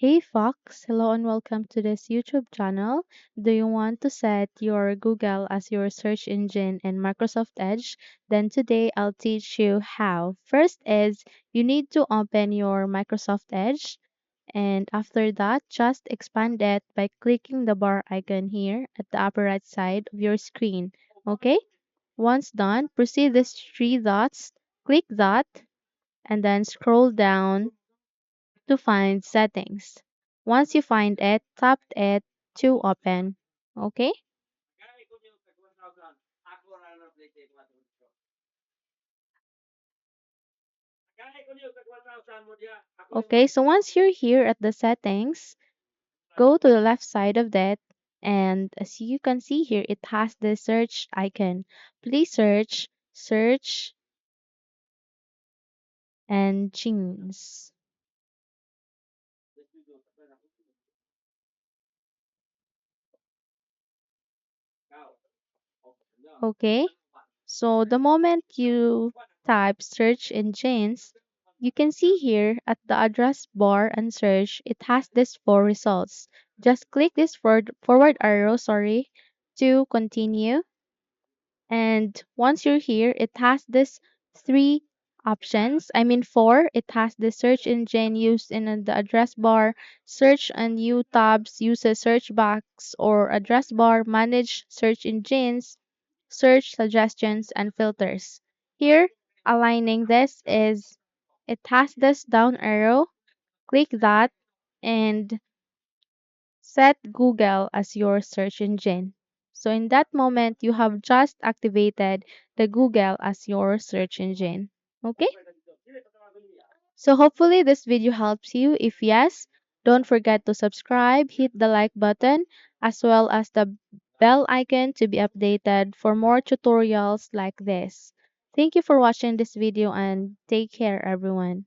Hey Fox, hello and welcome to this YouTube channel. Do you want to set your Google as your search engine in Microsoft Edge? Then today I'll teach you how. First is you need to open your Microsoft Edge, and after that just expand it by clicking the bar icon here at the upper right side of your screen. Okay? Once done, proceed these three dots, click that, and then scroll down to find settings. Once you find it, tap it to open. Okay? Okay, so once you're here at the settings, go to the left side of that, and as you can see here, it has the search icon. Please search engines. Okay? So the moment you type search engines, you can see here at the address bar and search, it has these four results. Just click this forward arrow, to continue. And once you're here, it has this three options. I mean four. It has the search engine used in the address bar, search and new tabs, use a search box or address bar, manage search engines, search suggestions and filters. Here, aligning this is it has this down arrow. Click that and set Google as your search engine. So in that moment, you have just activated the Google as your search engine. Okay? So hopefully this video helps you. If yes, don't forget to subscribe, hit the like button, as well as the bell icon to be updated for more tutorials like this. Thank you for watching this video and take care everyone.